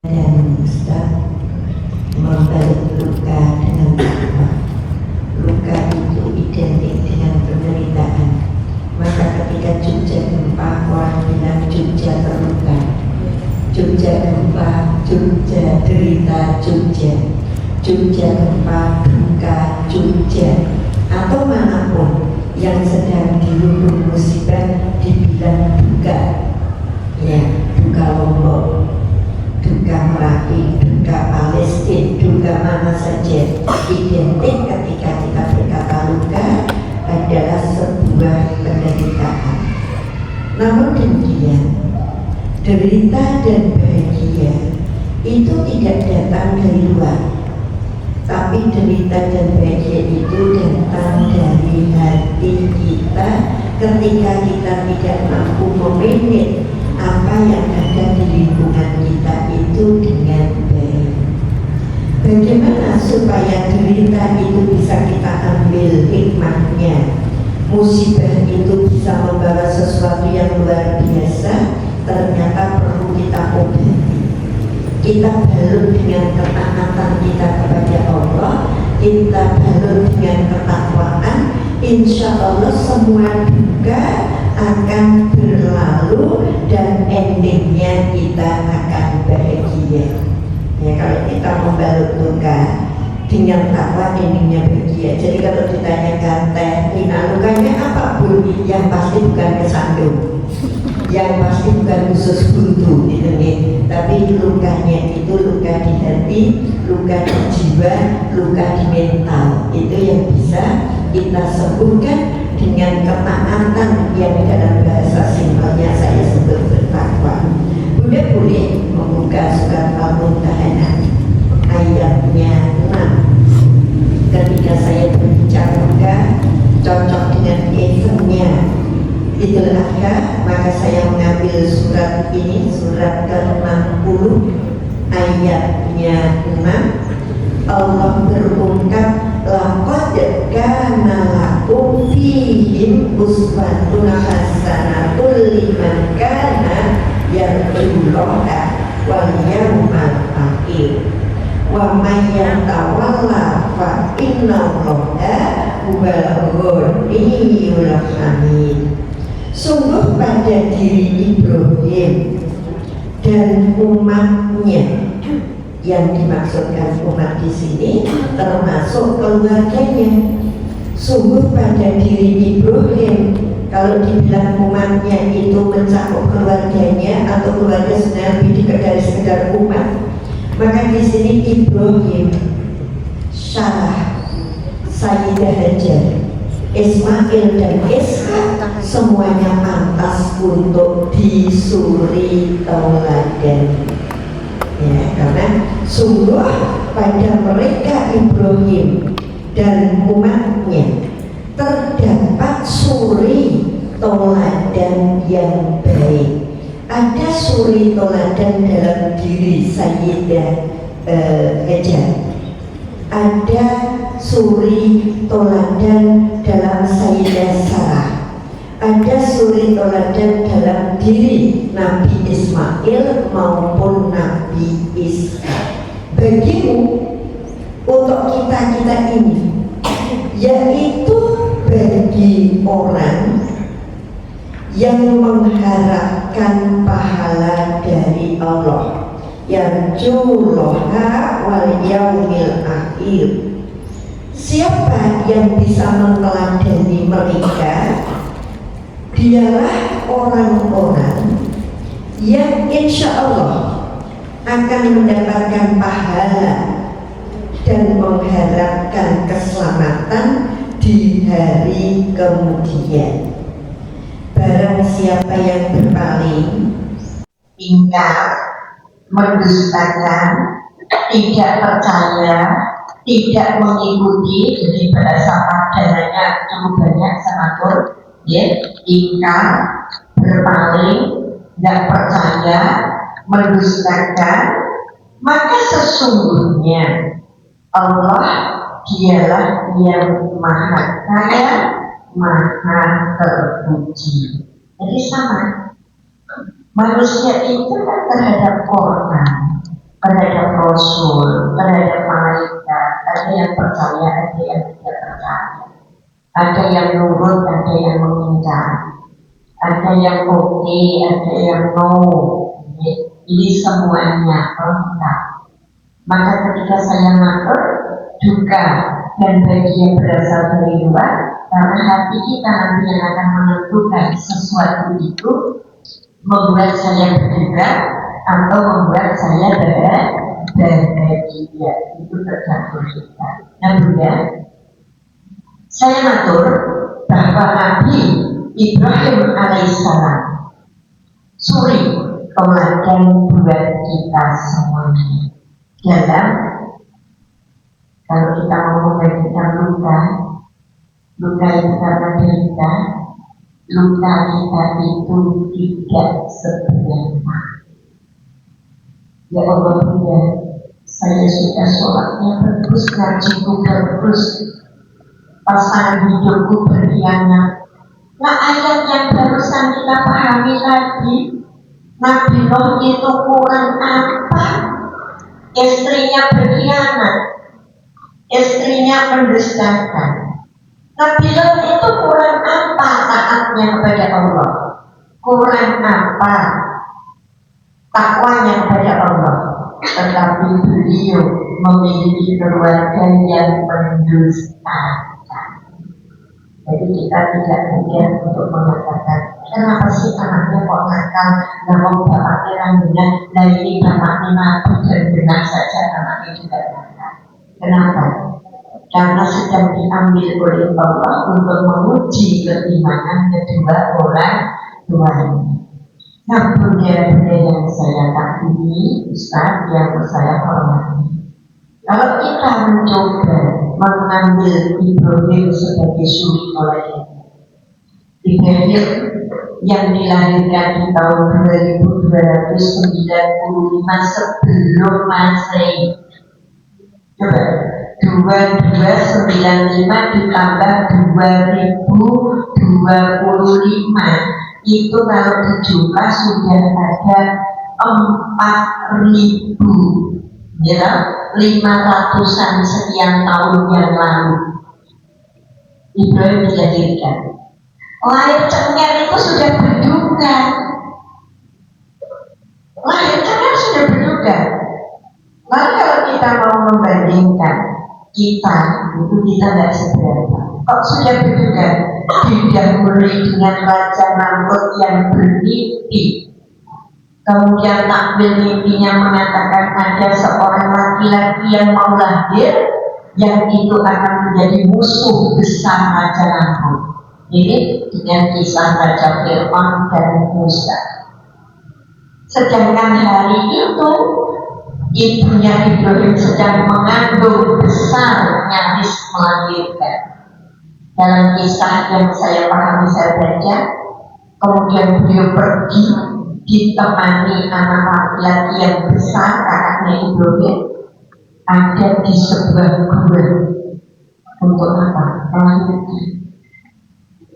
Dan Ustaz membalut luka dengan takwa. Luka itu identik dengan penderitaan. Maka ketika Jogja gempa, orang bilang Jogja terluka, Jogja gempa, Jogja derita, Jogja gempa, duka, Jogja, atau manapun yang sedang diluluh musibah dibilang duka, ya, duka Lombok, duka Merapi, duka Palestina, duka mana saja, identik ketika kita berkata luka adalah sebuah penderitaan. Namun demikian, derita dan bahagia itu tidak datang dari luar, tapi derita dan bahagia itu datang dari hati kita ketika kita tidak mampu memanage apa yang ada di lingkungan kita itu dengan baik. Bagaimana supaya derita itu bisa kita ambil hikmahnya, musibah itu bisa membawa sesuatu yang luar biasa? Ternyata perlu kita obati. Kita balut dengan ketaatan kita kepada Allah, kita balut dengan ketakwaan, insya Allah semua duka akan berlalu dan endingnya kita akan bahagia. Ya, kalau kita membalut luka dengan takwa, endingnya bahagia. Jadi kalau ditanyakan Tina lukanya apa Bu? Yang pasti bukan kesandung, yang pasti bukan khusus buntu gitu nih. Tapi lukanya itu luka di hati, luka di jiwa, luka di mental. Itu yang bisa kita sembuhkan dengan ketaatan yang dalam bahasa simpelnya saya sebut bertakwa. Bunda boleh membuka surat Al-Mumtahanah ayatnya 6. Ketika saya berbicara luka cocok dengan eventnya Idul Adha, maka saya mengambil surat ini, surat ke-60 ayatnya 6. Allah berungkap, laqad kana lakum fihim uswatun hasanatun liman kana yarjullaha wal yawmal akhir wa may yatawalla fa innallaha huwal ghaniyyul hamid. Sungguh pada diri Ibrahim dan umatnya, yang dimaksudkan umat di sini termasuk keluarganya. Sungguh pada diri Ibrahim, kalau dibilang umatnya itu mencakup keluarganya atau keluarga sebenarnya lebih dari sekedar umat, maka di sini Ibrahim, Sarah, Sayyidah Hajar, Ismail dan Ishak semuanya pantas untuk disuri tauladan. Ya, karena sungguh pada mereka Ibrahim dan umatnya terdapat suri tauladan yang baik. Ada suri tauladan dalam diri Sayyidah Hajar, ada suri tauladan dalam Sayyidah Sarah, ada suri tauladan dalam diri Nabi Ismail maupun Nabi Ishak. Bagimu, untuk kita ini, yaitu bagi orang yang mengharapkan pahala dari Allah, yarjullaha wal yaumil akhir. Siapa yang bisa meneladani mereka? Dialah orang-orang yang insya Allah akan mendapatkan pahala dan mengharapkan keselamatan di hari kemudian. Barang siapa yang berpaling, ingkar, mendustakan, tidak percaya, tidak mengikuti, jadi bahasa padananya cukup banyak sanatur, ya, ingkar, berpaling, tidak percaya, mendustakan, maka sesungguhnya Allah dialah yang maha kaya, maha terpuji. Jadi sama, manusia itu kan terhadap Quran yang oke, ada yang no. Ini semuanya lengkap. Maka ketika saya matur, duka dan bahagia berasal dari luar, karena hati kita nanti yang akan menentukan sesuatu itu membuat saya berduka atau membuat saya bahagia. Itu tergantung kita. Nah, Bunda, saya matur bahwa Nabi Ibrahim alaihissalam suri teladan buat kita semuanya. Dalam kalau kita mau membagikan luka itu karena derita, luka kita itu tidak seberapa. Ya Allah, Bunda, saya sudah sholatnya bagus, ngajiku bagus, pasangan hidupku berkhianat. Nah, ayat yang barusan kita pahami tadi, Nabi Nuh itu kurang apa? Istrinya berkhianat, istrinya mendustakan. Nabi Nuh itu kurang apa taatnya kepada Allah? Kurang apa takwanya kepada Allah? Tetapi beliau memiliki keluarga yang mendustakan. Jadi kita tidak mudah untuk mengatakan, kenapa sih anaknya kok nakal? Namun bapaknya rambutnya, nah ini bapaknya mati dan benar saja anaknya juga nakal. Kenapa? Karena sedang diambil oleh Allah untuk menguji keimanan kedua orang tuanya. Nah, bunda-bunda yang saya kagumi, Ustaz yang saya hormati, kalau kita mencoba mengambil Ibrahim sebagai suri teladan, Ibrahim yang dilahirkan di tahun 2295 sebelum Masehi. Coba 2295 ditambah 2025 itu kalau dijumlah sudah ada 4.000, ya, 500-an sekian tahun yang lalu Ibrahim dilahirkan. Lahir cengker itu sudah berduka. Lahir cengker sudah berduka. Lalu kalau kita mau membandingkan kita itu kita tidak seberapa. Kok sudah berduka? Didahului dengan raja rambut yang bermimpi. Kemudian takbir mimpinya mengatakan ada seorang laki-laki yang mau lahir, yang itu akan menjadi musuh besar raja rambut. Ini dengan kisah Raja Fir'aun dan Musa. Sedangkan hari itu ibunya Ibrahim sedang mengandung besar, nyaris melahirkan. Dalam kisah yang saya pahami, saya baca, kemudian beliau pergi ditemani anak laki-laki yang besar, kakaknya Ibrahim, ada di sebuah gua. Untuk apa? Melahirkan.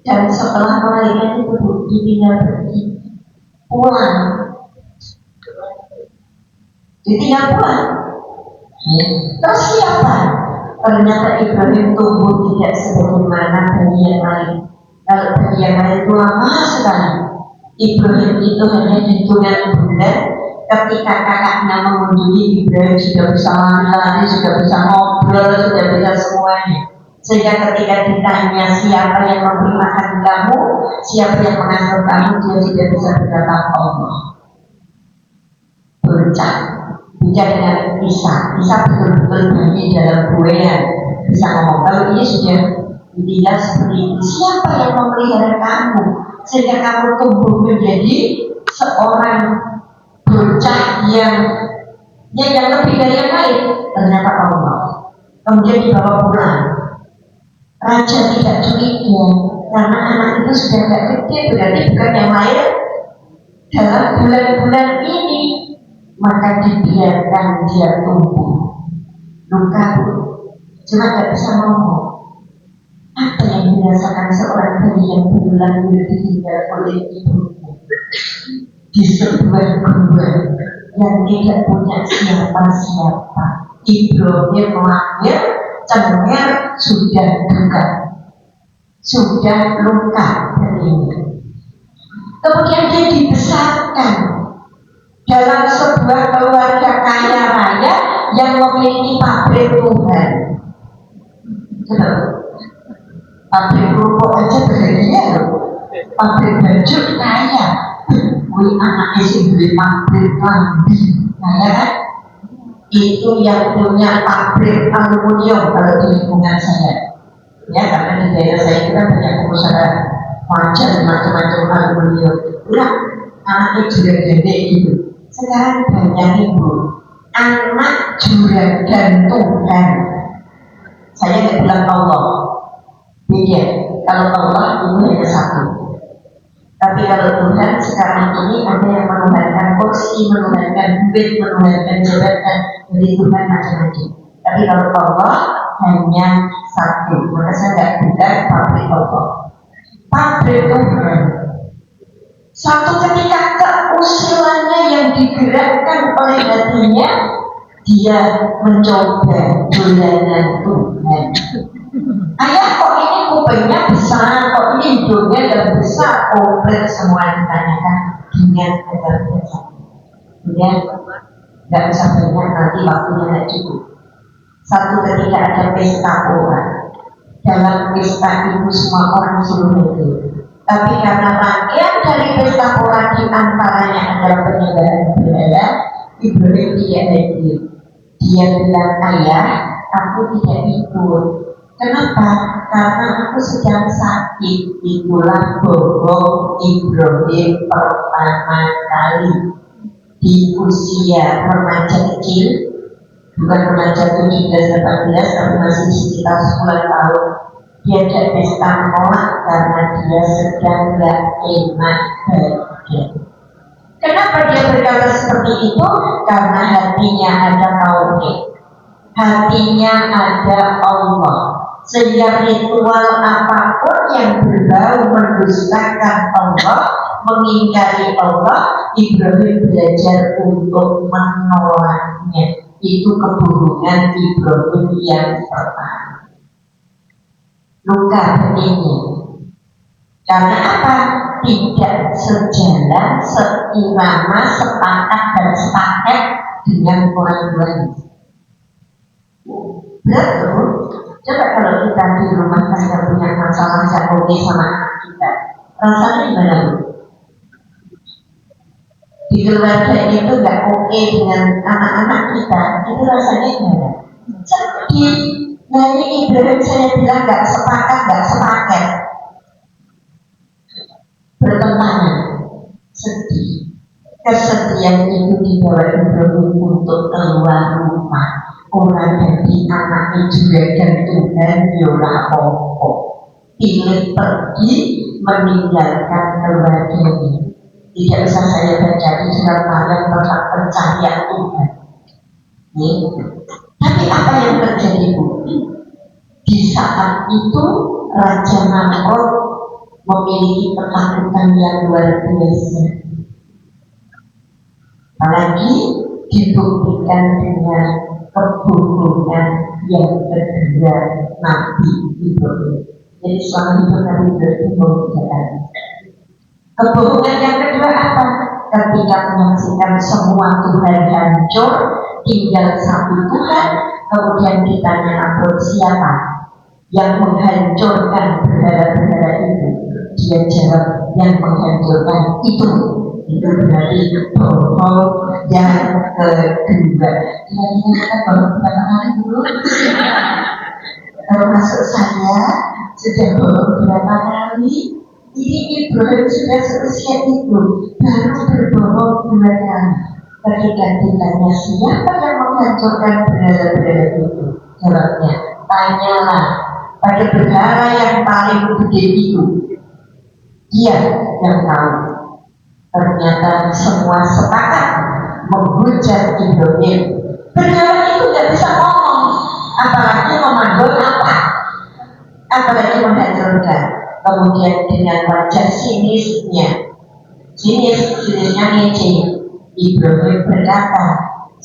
Dan setelah melahirkan itu ditinggal pergi pulang, ditinggal pulang. Terus siapa? Ternyata Ibrahim tumbuh tidak sebagaimana bayi yang lain. Kalau bayi yang lain itu lama sekali, Ibrahim itu hanya hitungan bulan. Ketika kakaknya mengunjungi, Ibrahim sudah bisa lari-lari, sudah bisa ngobrol, sudah bisa semuanya. Sehingga ketika ditanya siapa yang memberi makan kamu, siapa yang mengasuh kamu, dia sudah bisa berkata Allah. Bercak dengan Isa betul-betul bayi dalam buayan, bisa ngomong. Kalau ini sudah ditinggal seperti itu, siapa yang memelihara kamu sehingga kamu tumbuh menjadi seorang bocah yang lebih dari yang lain? Ternyata Allah. Kemudian dibawa pulang. Raja tidak curiga karena anak itu sudah tidak gede, berarti bukan yang lain dalam bulan-bulan ini. Maka dibiarkan dia tumbuh. Luka, cuma tidak bisa ngomong. Apa yang dirasakan seorang bayi yang bulan-bulan ditinggal oleh ibunya di sebuah gua yang tidak punya siapa-siapa? Ibunya melahir, cengker sudah duka, sudah luka telinga. Kemudian dia dibesarkan dalam sebuah keluarga kaya raya yang memiliki pabrik Tuhan. Pabrik kerupuk aja bahagia loh. Pabrik baju kaya. Wih, anaknya sih beli pabrik lambi, kaya kan? Itu yang punya pabrik aluminium kalau di lingkungan saya. Ya, karena di daerah saya itu kan banyak pengusaha wajan macam-macam aluminium. Nah, anaknya juga gede gitu. Sekarang banyak ibu anak juragan Tuhan. Saya nggak bilang Allah, beda. Kalau Allah itu hanya satu. Tapi kalau Tuhan sekarang ini ada yang menuhankan kursi, menuhankan duit, menuhankan jabatan. Jadi Tuhan macam-macam. Tapi kalau Allah hanya satu. Maka saya nggak bilang pabrik Allah. Pabrik Tuhan. Suatu ketika keusilannya yang digerakkan oleh hatinya, dia mencoba dolanan Tuhan. Ayah, kok ini kupingnya besar, kok ini hidungnya gak besar, komplit semua ditanyakan dengan keterbatasan. Kemudian gak bisa banyak, nanti waktunya gak cukup. Satu ketika ada pesta orang, dalam pesta itu semua orang suruh hadir. Tapi karena rangkaian dari pesta orang di antaranya adalah penyembahan berhala, Ibrahim tidak hadir. Dia bilang, ayah, aku tidak ikut. Kenapa? Karena aku sedang sakit. Itulah bohong Ibrahim pertama kali di usia remaja kecil, bukan remaja 17-18, tapi masih sekitar 10 tahun. Dia tidak pesta menolak karena dia sedang gak enak badan. Kenapa dia berkata seperti itu? Karena hatinya ada tauhid, hatinya ada Allah. Sehingga ritual apapun yang berbau mendustakan Allah, mengingkari Allah, Ibrahim belajar untuk menolaknya. Itu kebohongan Ibrahim yang pertama. Luka hatinya. Karena apa? Tidak sejalan, seirama, sepakat dan sepaket dengan orang lain. Betul. Coba kalau kita di rumah tangga punya masalah gak oke sama anak kita, rasanya gimana Bu? Di keluarga itu gak oke dengan anak-anak kita, itu rasanya gimana? Sedih. Nah ini Ibrahim saya bilang gak sepaket, bertentangan, sedih. Kesedihan itu dibawa Ibrahim untuk keluar rumah. Orang jadi anaknya juga dan Tuhan yola opo. Pilih pergi meninggalkan keluarganya. Tidak usah saya baca di surat Maryam tentang pencarian Tuhan. Tapi apa yang terjadi Bu? Di saat itu Raja Namrud memiliki ketakutan yang luar biasa. Apalagi dibuktikan dengan kebohongan yang kedua Nabi Ibrahim. Jadi selama hidup Nabi Ibrahim bohongan. Kebohongan yang kedua apa? Ketika menyaksikan semua Tuhan hancur, tinggal satu Tuhan, kemudian ditanya Namrud siapa yang menghancurkan berhala-berhala itu? Dia jawab yang menghancurkan itu berarti bohong yang kedua. Kira-kira kita baru berapa kali dulu? Termasuk saya sudah bohong berapa kali? Ini Ibrahim sudah seusia itu baru berbohong 2 kali. Ketika ditanya siapa yang menghancurkan berhala-berhala itu, jawabnya tanyalah pada berhala yang paling gede itu. Dia yang tahu. Ternyata semua sepakat menghujat Ibrahim. Berhala itu tidak bisa ngomong, apalagi memanggil apa, apalagi menghancurkan. Kemudian dengan wajah sinisnya ngece, Ibrahim berkata,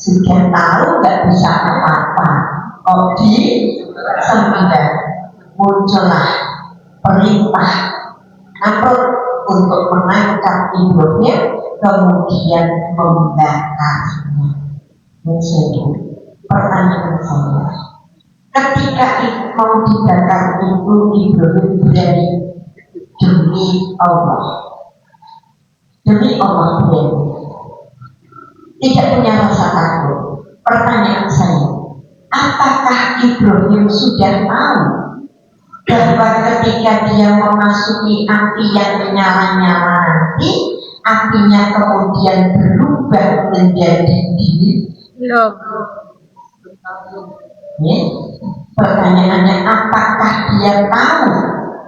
sudah tahu nggak bisa apa-apa, kok disembah. Muncullah perintah Namrud untuk menangkap kemudian membakarnya. Jadi pertanyaan saya, ketika mau dibakar itu Ibrahim berani demi Allah berani, tidak punya rasa takut. Pertanyaan saya, apakah Ibrahim sudah tahu bahwa ketika dia memasuki api yang menyala-nyala nanti, apinya kemudian berubah menjadi dingin? Ya. Pertanyaannya, apakah dia tahu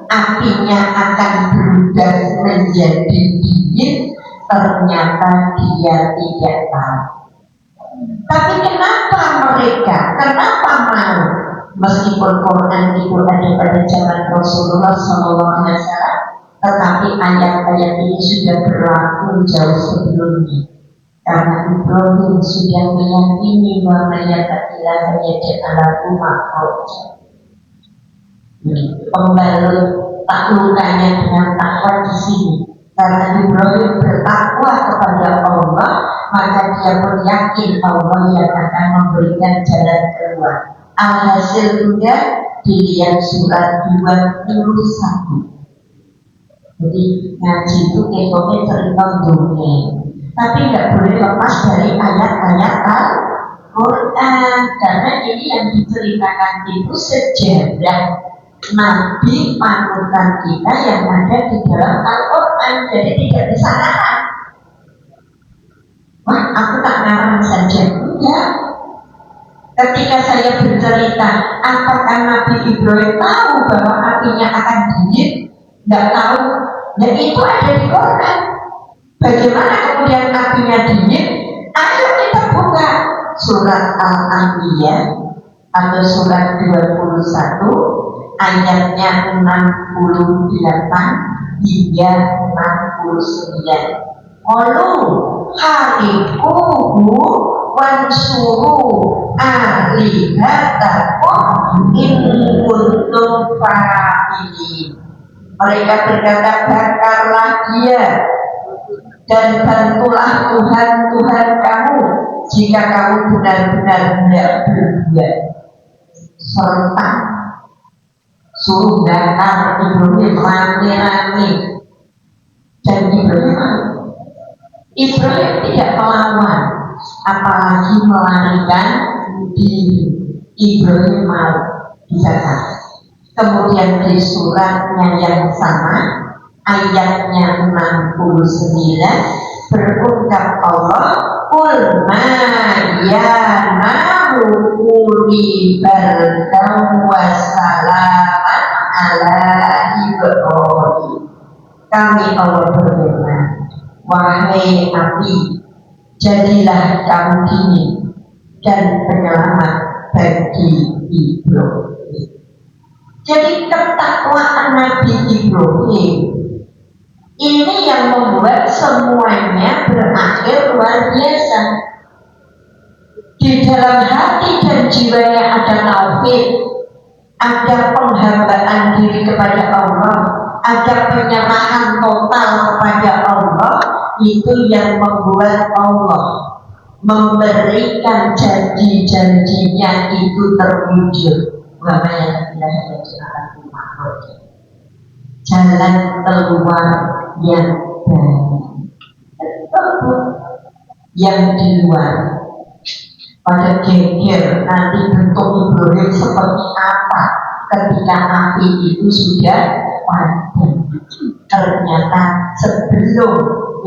apinya akan berubah menjadi dingin? Ternyata dia tidak tahu. Tapi kenapa mau? Meskipun Quran itu ada pada zaman Rasulullah SAW, tetapi ayat-ayat ini sudah berlaku jauh sebelumnya. Karena Ibrahim sudah meyakini bahwa yatakilah hanya ja'alahu makroja. Pembalut taklukannya dengan takwa di sini. Karena Ibrahim bertakwa kepada Allah, maka dia pun yakin Allah yang akan memberikan jalan keluar. Alhasil juga dilihat surat 21. Jadi ngaji itu ekonomi cerita dunia, tapi nggak boleh lepas dari ayat-ayat Al-Quran, karena ini yang diceritakan itu sejarah Nabi panutan kita yang ada di dalam Al-Quran, jadi tidak disalahkan. Wah, aku tak ngarang saja, enggak. Ketika saya bercerita, apakah Nabi Ibrahim tahu bahwa apinya akan dingin? Tidak tahu. Dan itu ada di Quran. Bagaimana kemudian apinya dingin? Ayo kita buka surat Al-Anbiya atau surat 21 ayatnya 68 hingga 69. Qalu harikuhu wansuru alihatakum in kuntum fa'ilin. Mereka berkata, bakarlah dia dan bantulah Tuhan kamu jika kamu benar-benar tidak berbuat. Serta suruh bakar Ibrahim rame-rame, dan Ibrahim tidak melawan, apalagi melarikan diri. Ibrahim mau dibakar. Kemudian di suratnya yang sama, ayatnya 69, berungkap Allah, Qul ma ya'maru quli bardan wa salaman ala Ibrahim. Kami Allah berfirman, wahai api, jadilah kamu dingin dan penyelamat bagi Ibrahim. Jadi ketakwaan Nabi Ibrahim ini yang membuat semuanya berakhir luar biasa. Di dalam hati dan jiwanya ada tauhid, ada penghambaan diri kepada Allah, ada penyerahan total kepada Allah. Itu yang membuat Allah memberikan janji-janjinya itu terwujud. Jalan keluar yang baik, yang di luar pada geger nanti bentuk Ibrahim seperti apa ketika api itu sudah padam. Ternyata sebelum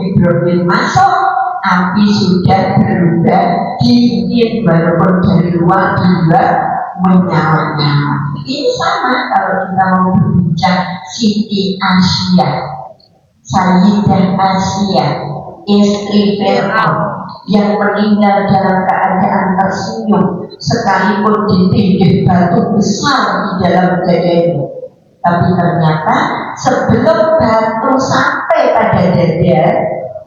Ibrahim masuk, api sudah berubah dingin, walaupun dari luar juga menyala-nyala. Ini sama kalau kita mau berbincang Siti Asia, Sayyidah Asia, istri Fir'aun yang meninggal dalam keadaan tersenyum sekalipun ditindih batu besar di dalam dadanya. Tapi ternyata sebelum batu sampai pada dada,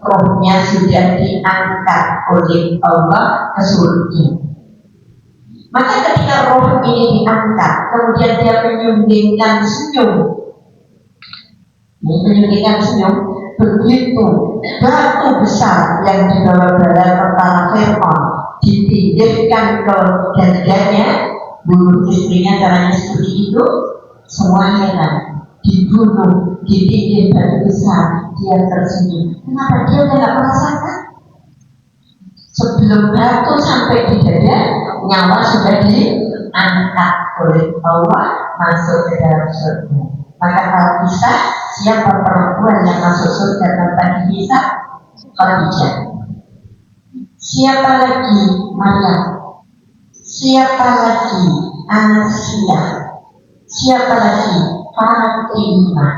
rohnya sudah diangkat oleh Allah ke surga. Maka ketika roh ini diangkat, kemudian dia menyunggingkan senyum. begitu batu besar yang dibawa bala tentara Fir'aun dipinggirkan ke dadanya, bunuh istrinya caranya seperti itu, semua heran. Dibunuh, dipinggir batu besar, dia tersenyum. Kenapa dia tidak merasakan? Sebelum batu sampai di dada, nyawa sudah diangkat oleh Allah masuk ke dalam surga. Maka kalau bisa, siapa perempuan yang masuk surga tanpa dihisab? Khadijah. Siapa lagi? Maryam. Siapa lagi? Asia. Siapa lagi? Fatimah.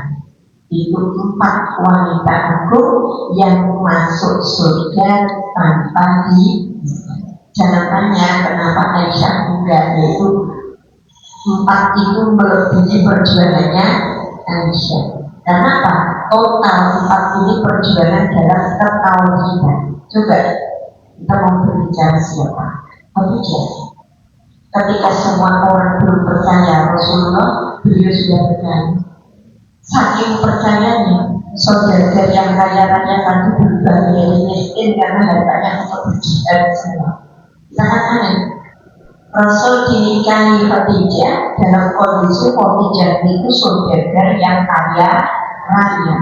Itu 4 wanita agung yang masuk surga tanpa dihisab. Jangan tanya kenapa Aisyah enggak, yaitu 4 itu melebihi perjuangannya Aisyah. Kenapa? Total 4 ini perjuangan dalam ketauhidan. Coba kita mau berbicara siapa? Khadijah. Ketika semua orang belum percaya Rasulullah, beliau sudah percaya. Saking percayanya, saudara yang kaya raya tadi berubah menjadi miskin karena hartanya untuk berjihad semua. Sangat aneh. Rasul dinikahi Khadijah dalam kondisi Khadijah itu saudagar yang kaya raya.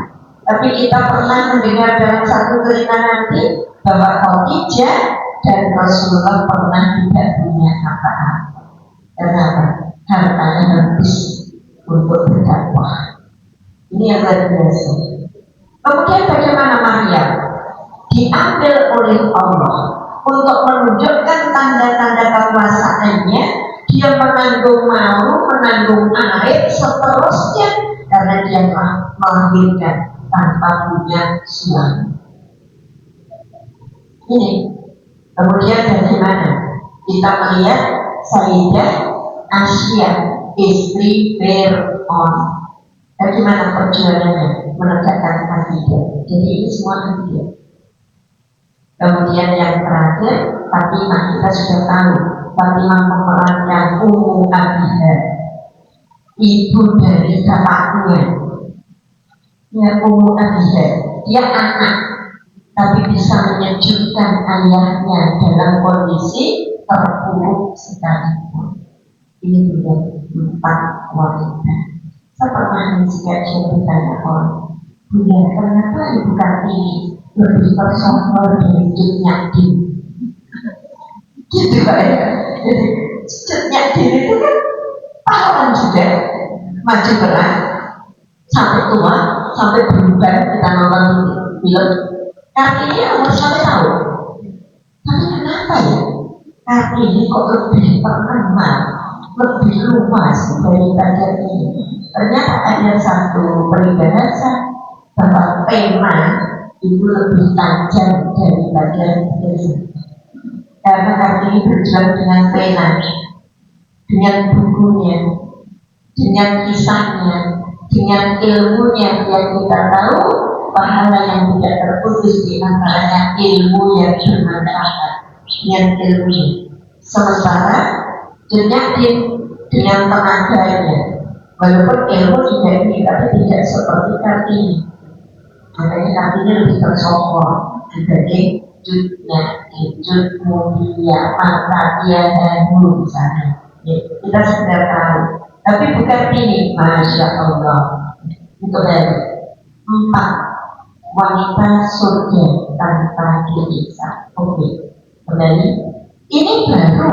Tapi kita pernah mendengar dalam satu cerita nanti bahwa Khadijah dan Rasulullah pernah tidak punya apa-apa. Kenapa? Hartanya habis untuk berdakwah. Ini yang luar biasa. Kemudian bagaimana Maryam? Diambil oleh Allah untuk menunjukkan tanda-tanda kekuasaannya. Dia menanggung malu, menanggung aib seterusnya karena dia melahirkan tanpa punya suami. Ini kemudian bagaimana kita melihat Sayyidah Asia, istri Fir'aun, bagaimana perjuangannya menegakkan akidah. Jadi ini semua akidah. Kemudian yang terakhir, Fatimah, kita sudah tahu Fatimah memerankan Ummu Abiha, ibu dari bapaknya. Ya, Ummu Abiha, dia anak tapi bisa menyejukkan ayahnya dalam kondisi terpuruk sekalipun. Ini juga 4 wanita. Saya pernah mengajar banyak orang, Bunda, kenapa Ibu Kartini lebih tersohor dari Cut Nyakin? Gitu Pak ya. Jadi Cut Nyakin itu kan pahlawan sudah maju perang sampai tua, sampai berubah. Kita nonton film Kartini umur sampai tahun. Tapi kenapa ya Kartini kok lebih terkenal, lebih luas daripada ini? Ternyata ada satu peribahasa bahwa tema itu lebih tajam daripada pena. Karena Kartini berjuang dengan pena, dengan bukunya, dengan kisahnya, dengan ilmunya yang kita tahu pahala yang tidak terputus di antaranya ilmu yang bermanfaat dengan ilmunya. Sementara dengan tenaganya, walaupun ilmu juga ini tapi tidak seperti Kartini. Makanya Kartini lebih tersohor dibanding Cut Mulia, mata dia dahulu misalnya. Ya, kita sudah tahu. Tapi bukan ini, Masya Allah. Itu dari 4 wanita surga tanpa dihisab. Oke, kembali. Ini baru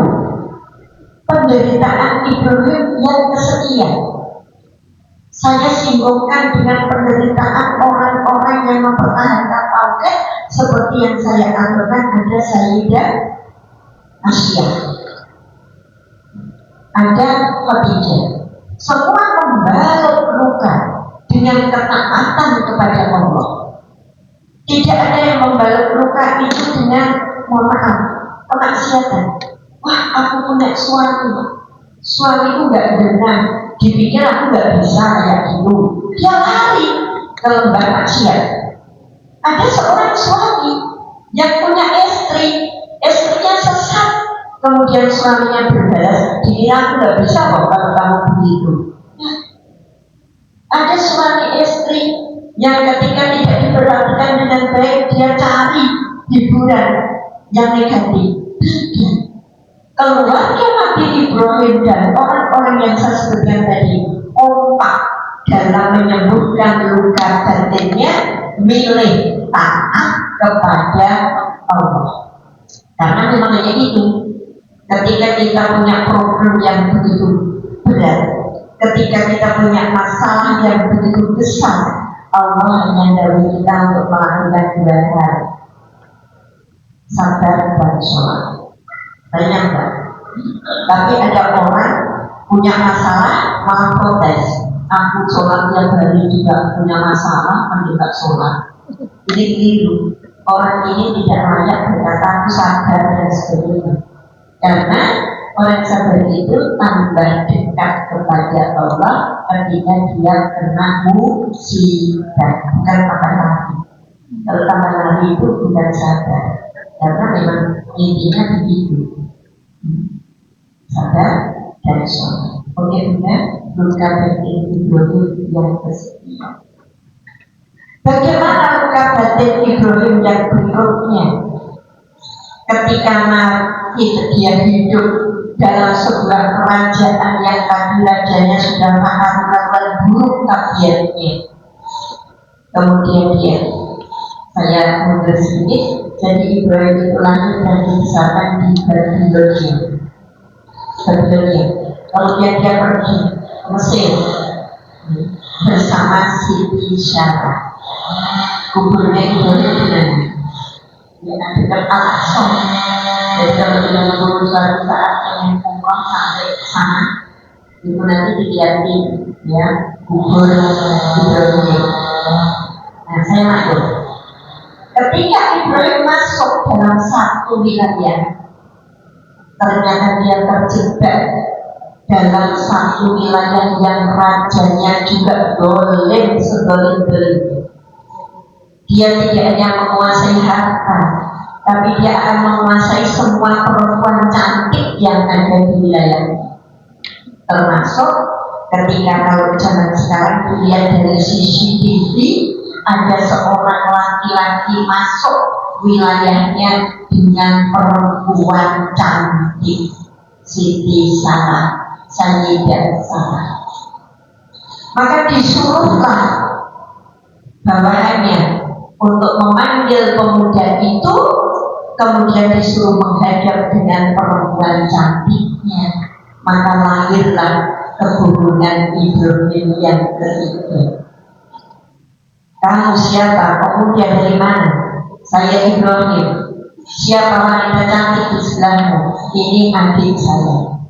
penderitaan Ibrahim yang kesekian. Saya singgungkan dengan penderitaan orang-orang yang mempertahankan tauhid seperti yang saya katakan ada Sayyidah Asia, ada Khadijah. Semua membalut luka dengan ketaatan kepada Allah. Tidak ada yang membalut luka itu dengan mohon maaf, kemaksiatan. Wah, aku punya suamiku gak benar, dipikir aku gak bisa kayak dulu. Dia lari ke lembah maksiat. Ada seorang suami yang punya istri, istrinya sesat, kemudian suaminya berbalas, dikira aku gak bisa kok kalau kamu begitu. Nah, ada suami istri yang ketika tidak diperlakukan yang baik, dia cari hiburan yang negatif. Keluarga Nabi Ibrahim dan orang-orang yang saya sebutkan tadi kompak dalam menyembuhkan luka batinnya, milih taat kepada Allah. Karena memangnya itu, ketika kita punya problem yang begitu berat, ketika kita punya masalah yang begitu besar, Allah hanya dari kita untuk melakukan dua hal: sabar dan sholat. Banyak kan? Tapi ada orang punya masalah malah protes. Aku sholat tiap hari juga punya masalah, tidak sholat. Jadi keliru. Orang ini tidak layak berkata aku sabar dan sebagainya. Karena orang sabar itu tambah dekat kepada Allah ketika dia kena musibah, bukan tambah lagi. Kalau tambah lagi itu bukan sabar, karena memang intinya begitu. Sabar dan sholat. Oke, benar. Luka batin Ibrahim yang kesekian. Bagaimana luka batin Ibrahim yang berikutnya? Ketika dia hidup dalam sebuah kerajaan yang tadi rajanya sudah melakukan buruk tabiatnya. Kemudian saya mundur sedikit. Jadi Ibrahim itu lahir dan dibesarkan di Babilonia. Kemudian dia pergi ke Mesir bersama Siti Sarah. Kuburnya Ibrahim dengan dekat Al-Aqsa. Jadi kalau kita menunggu suatu saat yang umroh sampai ke sana, itu nanti dilihatin ya kubur Ibrahim. Nah, saya maklum. Ketika Ibrahim masuk dalam satu wilayah, ternyata dia terjebak dalam satu wilayah yang rajanya juga dolim sedolim-dolim. Dia tidak hanya menguasai harta, tapi dia akan menguasai semua perempuan cantik yang ada di wilayahnya. Termasuk ketika kalau zaman sekarang dilihat dari CCTV, ada seorang laki-laki masuk wilayahnya dengan perempuan cantik, Siti Sarah, Sayyidah Sarah. Maka disuruhlah bawahannya untuk memanggil pemuda itu, kemudian disuruh menghadap dengan perempuan cantiknya. Maka lahirlah keturunan Ibrahim yang ketiga. Kamu siapa? Pemuda dari mana? Saya Ibrahim. Siapa wanita cantik di sebelahmu? Ini adik saya.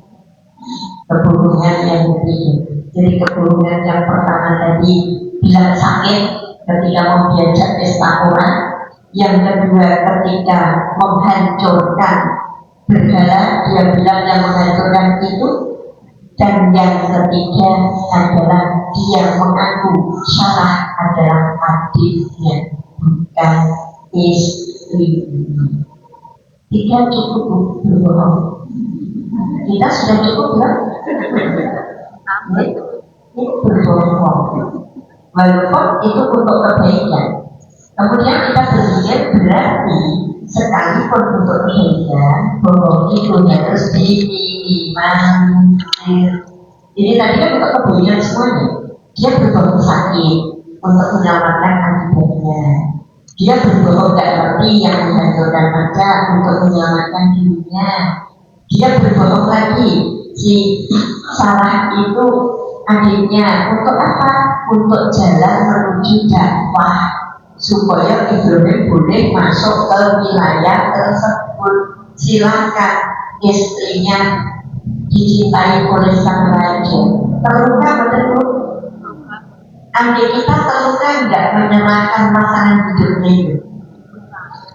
Keturunan yang ketiga. Jadi keturunan yang pertama tadi bilang sakit ketika mau diajak pesta orang. Yang kedua ketika menghancurkan berhala, dia bilang yang menghancurkan itu. Dan yang ketiga adalah dia mengaku Sarah adalah adiknya, bukan istri. Tiga cukup berbohong. Kita sudah cukup belum? Ini berbohong. Walaupun itu untuk kebaikan. Kemudian kita berpikir berarti sekalipun untuk kebaikan, bohong itu harus diminimalisir. Ini tadi kan untuk kebaikan semuanya. Dia berbohong sakit untuk menyelamatkan akibatnya. Dia berbohong gak ngerti yang menghancurkan aja untuk menyelamatkan dirinya. Dia berbohong lagi, si Sarah itu adiknya untuk apa? Untuk jalan menuju dakwah, supaya Ibrahim boleh masuk ke wilayah tersebut. Silakan istrinya dicintai oleh sang raja. Terluka betul. Andai kita terluka enggak menyerahkan pasangan hidupnya itu.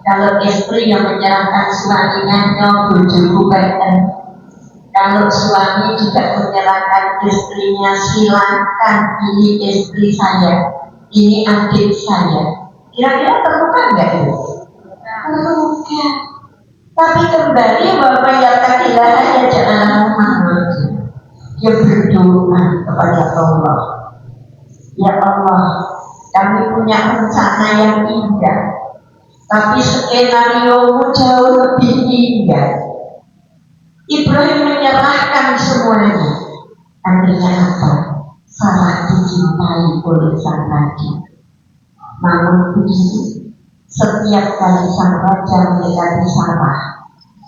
Kalau istri yang menyerahkan suaminya, bojoku badan. Kalau suami juga menyerahkan istrinya, silakan, ini istri saya, ini adik saya. Kira-kira terluka enggak itu? Terluka. Tapi kembali bahwa yang kadilah ya jangan Muhammad. Dia berdoa kepada Allah. Ya Allah, kami punya rencana yang indah. Tapi skenario jauh lebih indah. Ibrahim menyerahkan semuanya. Akhirnya apa? Sarah dicintai oleh sang raja. Namun begitu, setiap kali sang raja mendekati Sarah,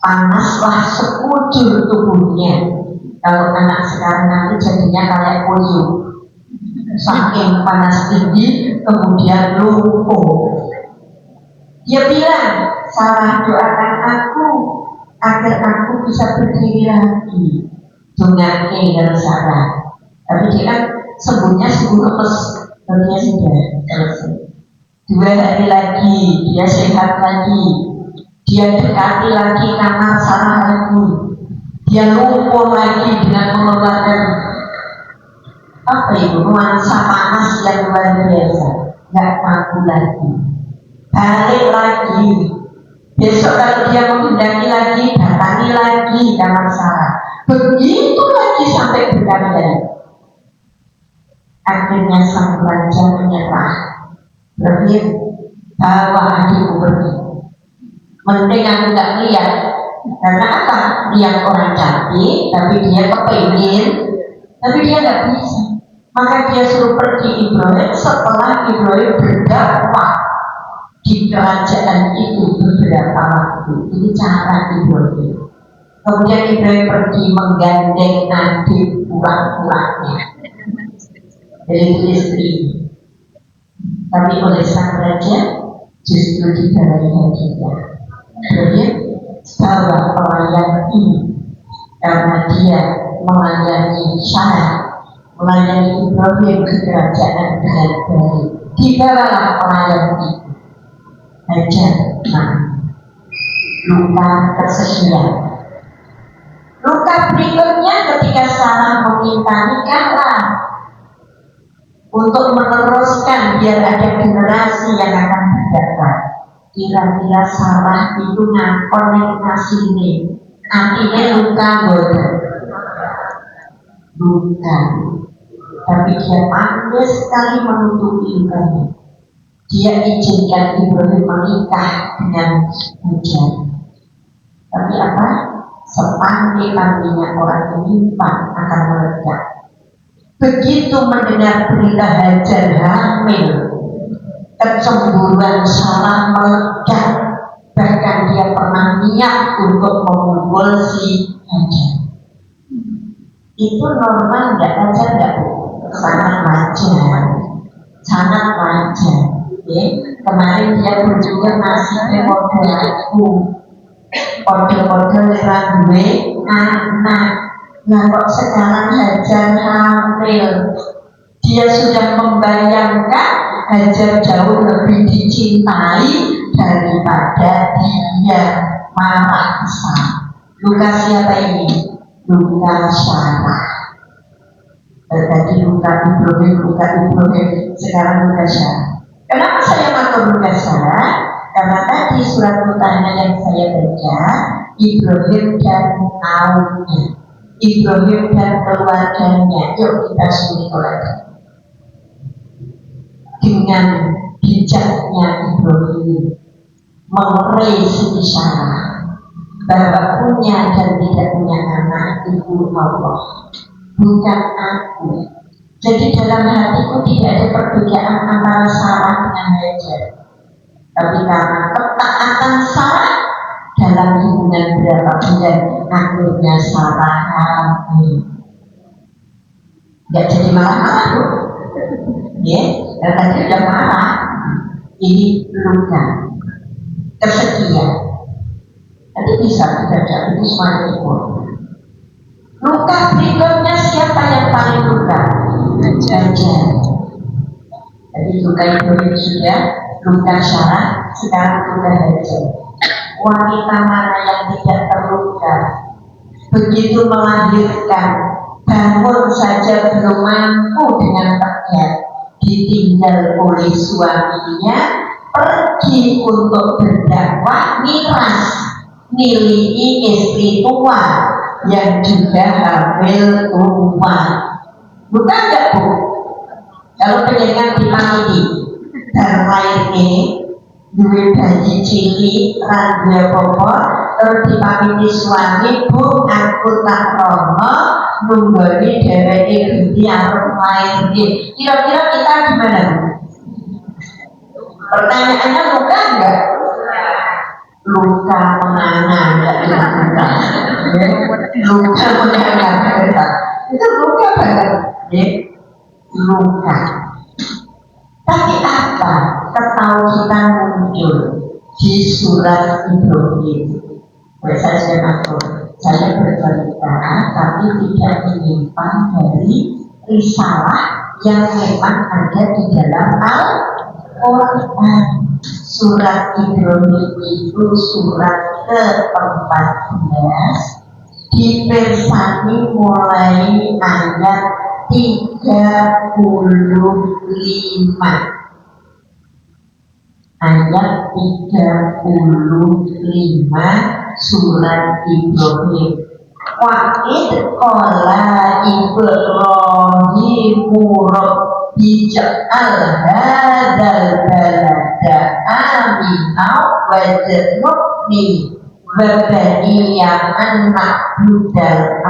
panaslah sekujur tubuhnya. Kalau anak sekarang nanti jadinya kayak polio, saking panas tinggi, kemudian lumpuh. Dia bilang, Sarah doakan aku agar aku bisa berdiri lagi. Dengan dengan Sarah. Tapi dia kan sembuhnya sembuh lemes, dia sudah selesai. 2 hari lagi dia sehat lagi, dia dekati lagi kamar Sarah lagi, dia lumpuh lagi dengan mengeluarkan apa itu nuansa panas yang luar biasa, nggak mampu lagi. Balik lagi, besok kalau dia menghendaki lagi, datangi lagi kamar Sarah, begitu lagi sampai berkali-kali. Akhirnya sang raja menyerah. Ibrahim, bawa adikku pergi. Mending aku gak lihat. Karena apa? Lihat orang cantik, tapi dia kepingin, tapi dia gak bisa. Maka dia suruh pergi Ibrahim setelah Ibrahim berdakwah di kerajaan itu beberapa waktu. Ini cara Ibrahim. Kemudian Ibrahim pergi menggandeng adik pulang-pulangnya dari istri. Tapi oleh sang raja justru diberi hadiah. Jadi bawa pelayan ini karena dia melayani Sarah, melayani Ibrahim ke kerajaan dengan baik. Dibawalah pelayan itu. Hajar luka kesekian. Luka berikutnya ketika Sarah meminta nikahlah untuk meneruskan biar ada generasi yang akan datang. Kira-kira Sarah itu ngakonekasi ini, artinya luka bodoh, luka. Tapi dia pandai sekali menutupi lukanya. Dia izinkan Ibrahim menikah dengan Hajar. Tapi apa? Sepandai-pandainya orang menyimpan akan meledak. Begitu mendengar berita Hajar hamil, kecemburuan Sarah meledak. Bahkan dia pernah niat untuk memukul si Hajar. Itu normal nggak? Hajar nggak? Sangat wajar, sangat wajar. Kemarin dia berjuang masih model aku, model-model yang gue anak. Nah kok sekarang Hajar hamil, dia sudah membayangkan Hajar jauh lebih dicintai daripada dia, marah besar. Luka siapa ini? Luka Sarah. Tadi luka Ibrahim, sekarang luka Sarah. Kenapa saya matur luka Sarah? Karena tadi surat utama yang saya baca, Ibrahim dan kaumnya, Ibrahim dan keluarganya. Yuk kita sulit lagi. Dengan bijaknya Ibrahim mengreisi Sarah bahwa punya dan tidak punya anak itu Allah, bukan aku. Jadi dalam hatiku tidak ada perbedaan antara Sarah dengan Hajar. Tapi karena ketaatan Sarah dalam hubungan berapa bulan, akhirnya Sarah hamil. Gak jadi marah-marah loh. Dan tadi udah marah. Ini luka kesekian. Nanti bisa dibaca itu semuanya ikut. Luka berikutnya siapa yang paling luka? Hajar. Jadi luka Ibrahim sudah, luka Sarah, sekarang luka Hajar. Wanita mana yang tidak terluka? Begitu melahirkan, bangun saja belum mampu dengan tegak, ditinggal oleh suaminya, pergi untuk berdakwah, miras, nilai istri tua yang juga hamil tua. Bukan enggak Bu? Kalau penjaringan dipanggil dan lain ini, duwe bayi cilik lan duwe apa terus dipamiti suami, Bu aku tak rono nunggoni dheweke Gusti arep main nggih. Kira-kira kita gimana, Bu? Pertanyaannya luka enggak? Luka menganga enggak luka. Luka menganga itu luka banget, ya. Luka. Tapi apa ketauhidan muncul di surat Ibrahim? Saya bercerita, tapi tidak menyimpan dari risalah yang memang ada di dalam Al-Quran. Surat Ibrahim itu surat ke-14, dipersani mulai ayat 35. Ayat 35 surat Ibrahim. Wa'id qala Ibrahimu Rabbi ja'al hadzal balada aminan waj'alni wa baniya an na'budal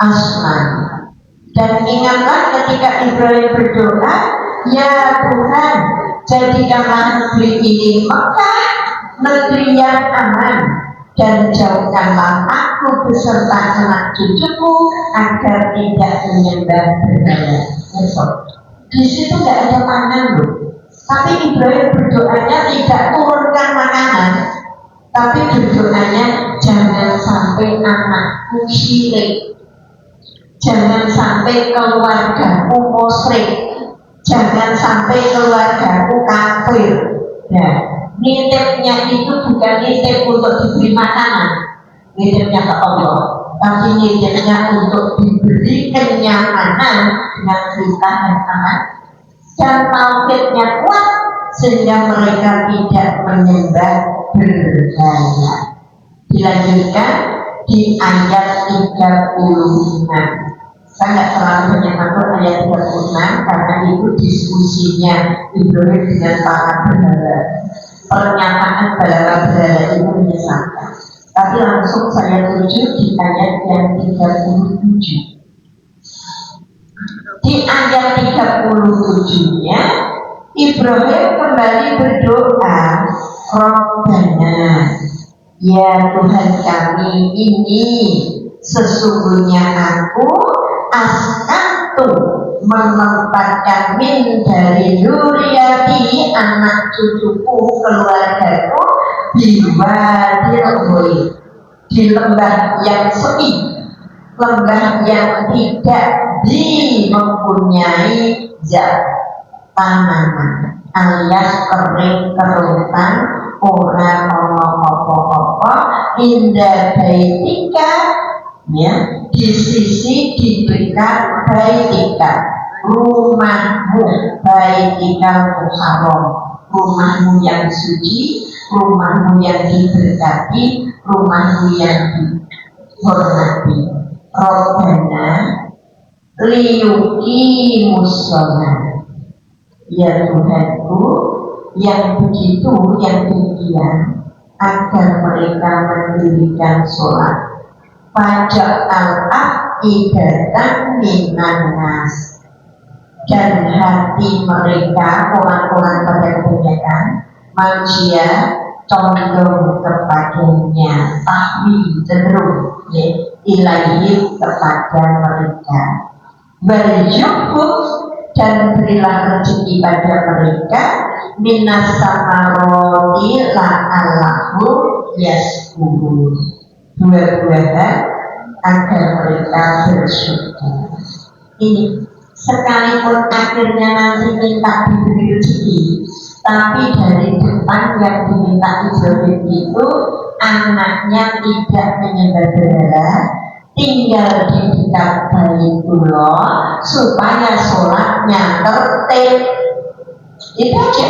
asnam. Dan ingatlah ketika Ibrahim berdoa, ya Tuhan, jadikanlah negeri ini Mekah, negeri yang aman, dan jauhkanlah aku beserta anak cucuku agar tidak menyembah berhala. Di situ tidak ada pangan loh. Tapi Ibrahim berdoanya tidak turunkan makanan, tapi berdoanya jangan sampai anakku syirik, jangan sampai keluargaku musyrik, jangan sampai keluargaku kafir. Nah, nitipnya itu bukan nitip untuk diberi makanan, nitipnya ke Allah, tapi nitipnya untuk diberi kenyamanan dengan kita dan aman, dan tauhidnya kuat sehingga mereka tidak menyembah berhala. Dilanjutkan di ayat 36. Saya nggak terlalu banyak masuk ayat 36 karena itu diskusinya Ibrahim dengan para berhala. Pernyataan berhala itu menyesatkan. Tapi langsung saya tuju di ayat yang 37. Di ayat 37-nya Ibrahim kembali berdoa, Rabbana, ya Tuhan kami, ini sesungguhnya aku askantu menempatkan min dari zuriati anak cucuku keluargaku di lembah yang sepi, lembah yang tidak mempunyai zat tanaman alias kering kerutan, ora ono apa-apa indah baitika, ya, di sisi diberikan baitika, rumahmu, baitika muharram, rumahmu yang suci, rumahmu yang diberkati, rumahmu yang dihormati. Rabbana liyuqimus shalah, ya Tuhanku, yang begitu, yang demikian, agar mereka mendirikan sholat. Pajak al-afidatan minan nas, dan hati mereka, orang-orang pada kebanyakan manusia condong kepadanya, tahwi cenderung, ya, ilahi kepada mereka. Berjubuk, dan berilah rezeki pada mereka minas samaroti la'allahu yaskurun, buah-buahan agar mereka bersyukur. Ini sekalipun akhirnya nanti minta diberi rezeki, tapi dari depan yang diminta Ibrahim itu anaknya tidak menyembah berhala, tinggal di dekat Baitullah supaya sholatnya tertib. Itu aja.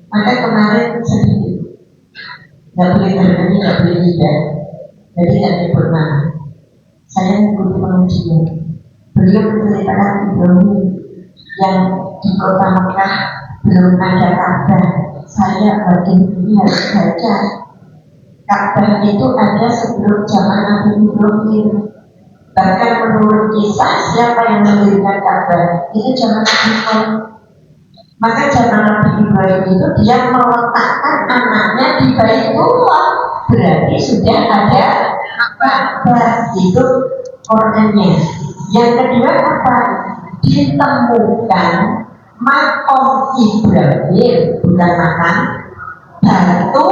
Maka kemarin sedikit nggak boleh berhenti, nggak boleh tidak, jadi nggak nyebut nama. Saya mengikuti pengajian. Beliau menceritakan Ibrahim yang di kota Mekah belum ada Ka'bah saya bagian ini harus baca. Ka'bah itu ada sebelum zaman Nabi Ibrahim. Bahkan menurut kisah siapa yang mendirikan Ka'bah itu zaman Nabi Ibrahim. Maka zaman Nabi Ibrahim itu dia meletakkan anaknya di Baitullah. Berarti sudah ada Ka'bah, itu orangnya. Yang kedua apa? Ditemukan makom Ibrahim, bukan makam batu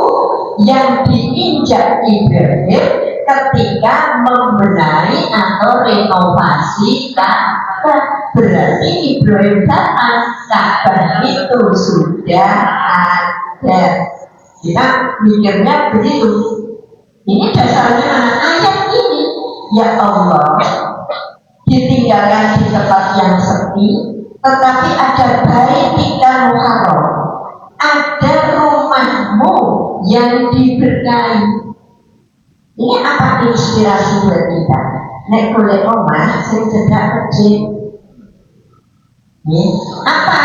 yang diinjak Ibrahim ketika membenahi atau renovasi Ka'bah. Berarti Ibrahim datang, Ka'bah itu sudah ada. Kita mikirnya begitu. Ini dasarnya ayat ini. Ya Allah, ditinggalkan di tempat yang sepi, tetapi ada Baitikal Muharram, ada rumahmu yang diberkahi. Ini apa inspirasi buat kita? Nek boleh omah, saya cedak kecil. Apa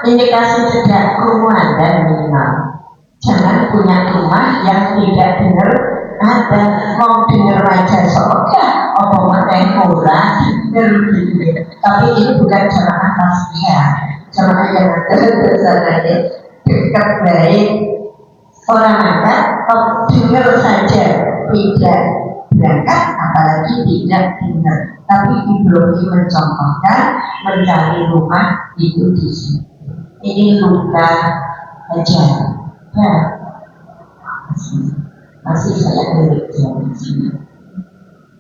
indikasi cedak rumah dan minimal? Jangan punya rumah yang tidak dengar ada, mau dengar aja soalnya apa makai murah dengar gitu. Tapi ini bukan jamaah tasbih, jamaah yang ada dasarnya dekat baik. Orang makan, dengar saja, tidak berangkat, apalagi tidak dengar. Tapi Ibrahim mencontohkan mencari rumah itu di sini. Ini luka aja. Ya, masih saya beri di sini.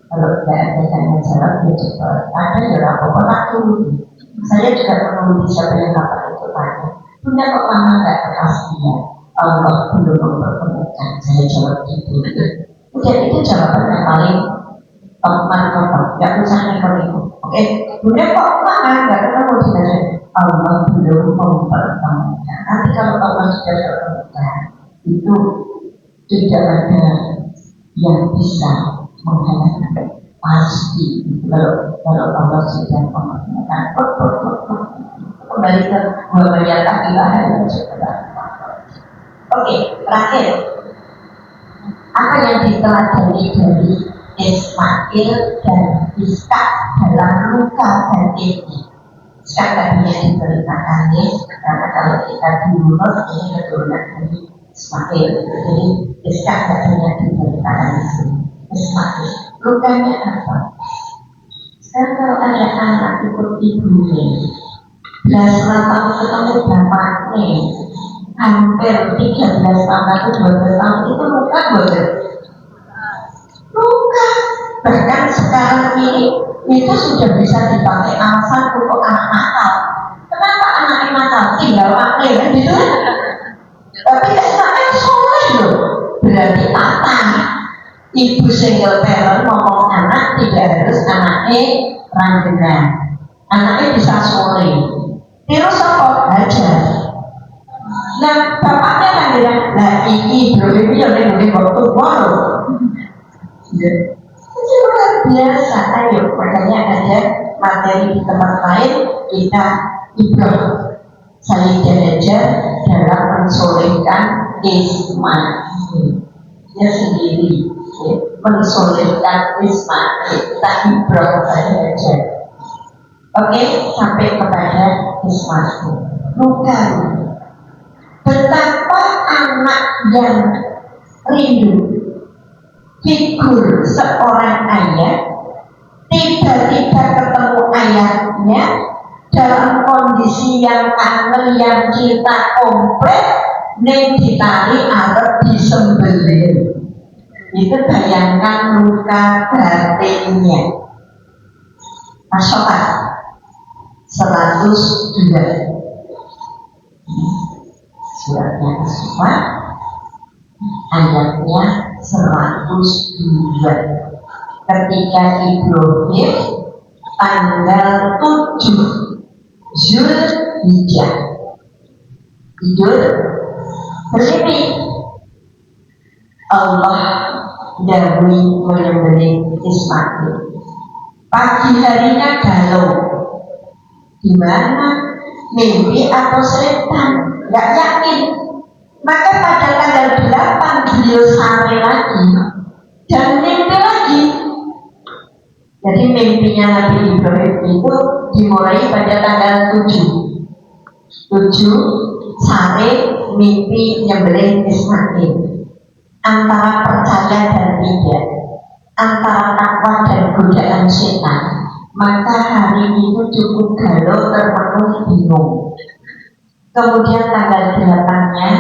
Kalau tidak ada tanya jawab, ya cepat. Ada ya apa-apa tak tulis. Saya juga menulis siapa yang dapat itu tanya. Punya kok lama nggak kepastian. Allah belum mempertemukan. Saya jawab gitu. Udah itu jawaban yang paling mantap. Nggak usah neko-neko. Oke, punya kok lama nggak ketemu dengan Allah belum mempertemukan. Nanti kalau Allah sudah bertemukan, itu tidak ada yang bisa menghalangi. Pasti kalau Allah sudah mempertemukan, kembali ke dua bayat akilah yang sebenarnya. Oke, terakhir, apa yang diteladani dari Ismail dan Ishak dalam luka dan ini? Ishak tadinya diberitakan karena kalau kita diurut ini keturunan dari Ismail. Jadi Ishak tadinya diberitakan di sini. Ismail, lukanya apa? Sekarang kalau ada anak ikut ibunya, belasan tahun ketemu bapaknya, hampir 13 tahun atau 12 tahun itu luka boleh. Luka. Bahkan sekarang ini itu sudah bisa dipakai alasan untuk anak nakal. Kenapa anaknya nakal? Tinggal pakai kan gitu. Tapi Ismail soleh loh. Berarti apa? Ibu single parent ngomong anak tidak harus anaknya ranggenan. Anaknya bisa soleh. Terus apa? Hajar. Nah, bapaknya kan bilang, nah ini Ibrahim yang lebih waktu baru. Itu luar biasa. Ayo, makanya ada materi di tempat lain kita ikut saling belajar dalam mensolehkan Ismail. Dia sendiri mensolehkan Ismail. Kita Ibrahim saja. Oke, sampai kepada Ismail. Bukan. Betapa anak yang rindu figur seorang ayah tiba-tiba ketemu ayahnya dalam kondisi yang kangen, yang cinta komplit, nih ditarik atau disembelih. Itu bayangkan luka batinnya. Masyarakat 102 suratnya semua ayatnya 102 ketika Ibrahim tanggal 7 Zulhijjah Idul Fitri Allah dahului menyembelih Ismail. Pagi harinya galau. Gimana? Mimpi atau setan? Gak yakin. Maka pada tanggal 8 beliau sare lagi dan mimpi lagi. Jadi mimpinya Nabi Ibrahim itu dimulai pada tanggal 7 sare, mimpi nyembelih Ismail. Antara percaya dan tidak, antara takwa dan godaan setan, maka hari itu cukup galau, terpenuhi bingung. Kemudian tanggal 8-nya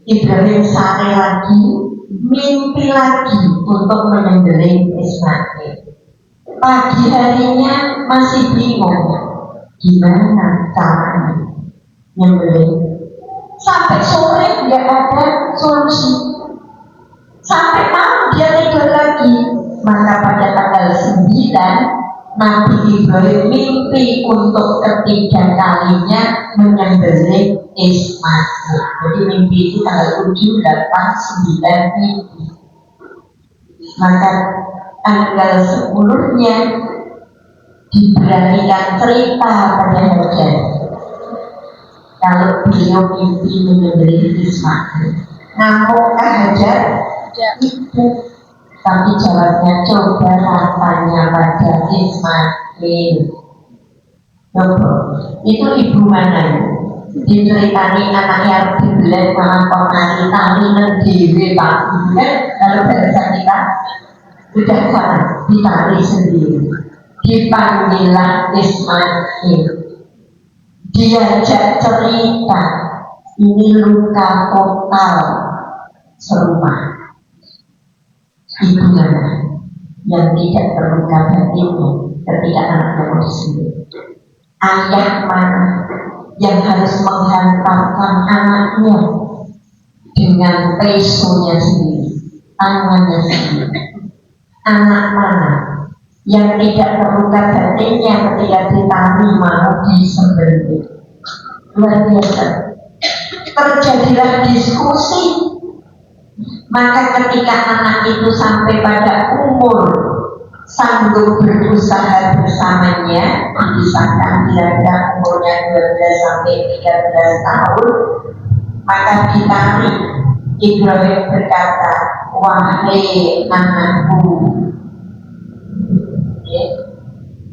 Ibrahim sare lagi, mimpi lagi untuk menyembelih Ismail. Pagi harinya masih bingung gimana caranya nyembelih. Sampai sore nggak ada solusi. Sampai malam dia tidur lagi. Maka pada tanggal 9 Nabi Ibrahim mimpi untuk ketiga kalinya menyembelih Ismail. Jadi mimpi itu tanggal 7, 8, 9 mimpi. Maka tanggal 10-nya diberanikan cerita pada Hajar kalau beliau mimpi menyembelih Ismail. Namunkah Hajar? Tidak. Tapi jawabnya, coba tanya pada Ismail. Coba. Itu ibu mana? Diceritani anaknya harus dibelah malah kok tari dewe Pak. Kalau bahasa kita sudah sana ditarik sendiri. Dipanggillah Ismail. Diajak cerita. Ini luka total serumah. Ibu mana yang tidak terluka batinnya ketika anaknya mau disembelih? Ayah mana yang harus menghantarkan anaknya dengan pesonya sendiri, tangannya sendiri? Anak mana yang tidak terluka batinnya ketika ditari mau disembelih? Luar biasa. Terjadilah diskusi. Maka ketika anak itu sampai pada umur sanggup berusaha bersamanya, misalkan kira-kira umurnya 12 sampai 13 tahun, maka ditarik. Ibrahim berkata, wahai anakku,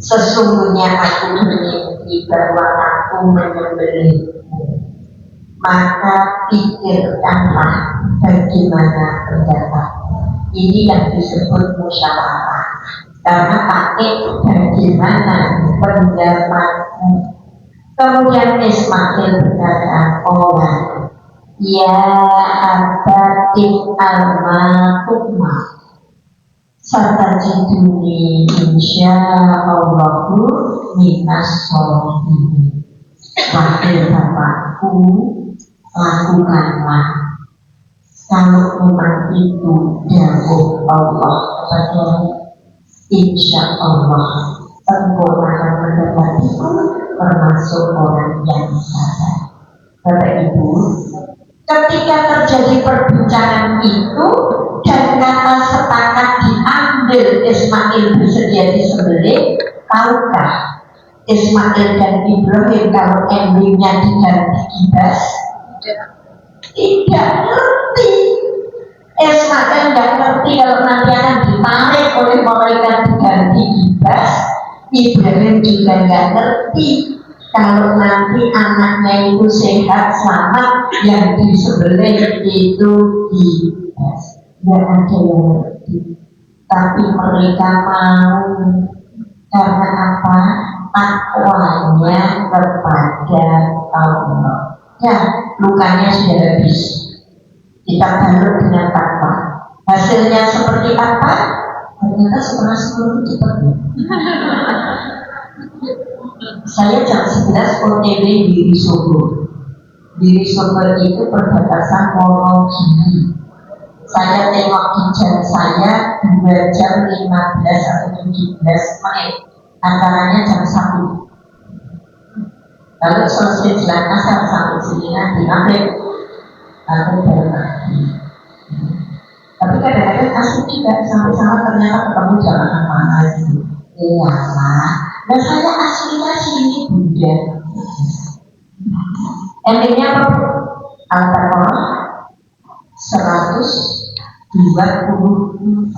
sesungguhnya aku bermimpi bahwa aku menyembelihmu. Maka pikirkanlah bagaimana pendapat. Ini yang disebut musyawarah. Karena pakai bagaimana pendapatmu. Kemudian Ismail berkata, ya abatif al-matumah satajiduni insya'allahu minas sholihin. Wahai bapakku, lakukanlah kalau memang itu dawuh Allah kepadamu, insya Allah engkau akan mendapatiku termasuk orang yang sabar. Bapak Ibu, ketika terjadi perbincangan itu dan kata sepakat diambil Ismail bersedia disembelih, tahukah Ismail dan Ibrahim kalau endingnya diganti kibas? Tidak ngerti. Ismail tidak ngerti kalau nanti akan ditarik oleh malaikat diganti kibas. Ibrahim juga tidak ngerti kalau nanti anaknya itu sehat selamat, yang disembelih itu kibas. Tidak ada yang ngerti. Tapi mereka mau. Karena apa? Takwanya kepada Allah. Ya, lukanya sudah habis. Kita balut dengan takwa. Hasilnya seperti apa? Ternyata setelah 10 cepat. Saya jam 11 OTW di Risogo. Di Risogo itu perbatasan Wonogiri. Saya tengok di jam saya 2 jam 15 atau 17 menit. Antaranya jam 1. Lalu selesai jalan asar sampai sini nanti maghrib, lalu baru mati. Tapi kadang-kadang asik juga sampai-sama ternyata ketemu jamaah mana gitu. Iya lah. Dan saya aslinya sini Buddha. Endingnya apa? Al-Baqarah 24.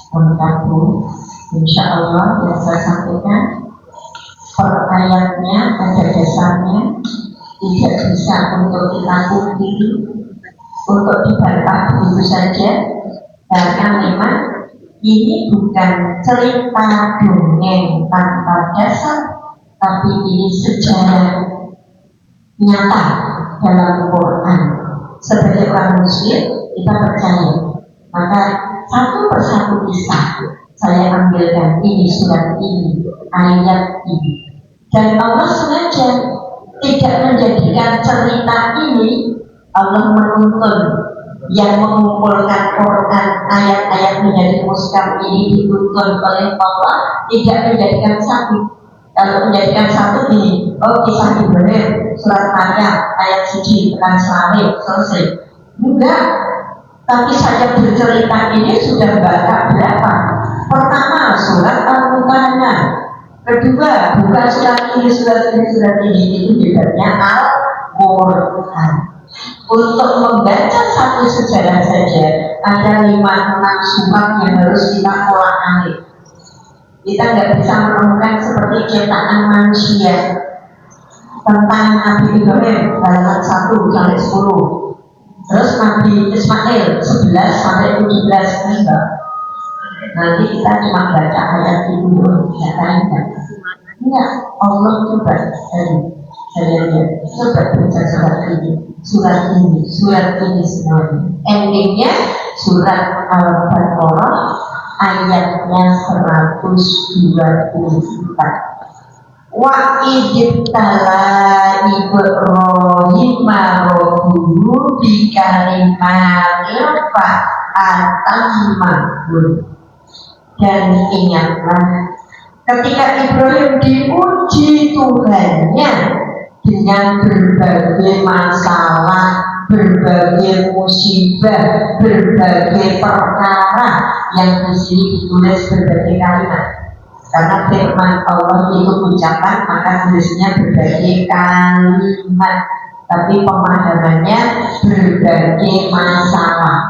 Berkabung, insya Allah yang saya sampaikan per ayatnya ada dasarnya, tidak bisa untuk kita pungkiri, untuk dibantah begitu saja, karena memang ini bukan cerita dongeng tanpa dasar, tapi ini sejarah nyata dalam Quran. Sebagai orang Muslim kita percaya, maka satu persatu kisah saya ambilkan, ini surat ini, ayat ini, dan Allah sengaja tidak menjadikan cerita ini Allah menuntun yang mengumpulkan Quran ayat-ayat menjadi mushaf ini dituntun oleh Allah, tidak menjadikan satu. Kalau menjadikan satu ini, oh kisah Ibrahim surat Maryam ayat 1 tekan selawat selesai. Enggak, tapi saya bercerita ini sudah baca berapa? Pertama surat Al-Mumtahanah, kedua bukan surat ini, itu hebatnya Al-Quran. Untuk membaca satu sejarah saja ada 5-6 surat yang harus kita olah-alik. Kita nggak bisa menemukan seperti cetakan manusia tentang Nabi Ibrahim halaman 1 sampai 10, terus Nabi Ismail 11 sampai 17, enggak. Nanti kita cuma baca ayat itu tidak enggak. Allah coba saya lihat, coba baca surat ini semuanya. Endingnya surat Al-Baqarah ayatnya 124. Wa idtala Ibrahim rabbuhu bi kalimatin fa atammahun. Dan ingatlah ketika Ibrahim diuji Tuhannya dengan berbagai masalah, berbagai musibah, berbagai perkara yang di sini ditulis berbagai kalimat. Karena firman Allah itu ucapan, maka tulisnya berbagai kalimat, tapi pemahamannya berbagai masalah.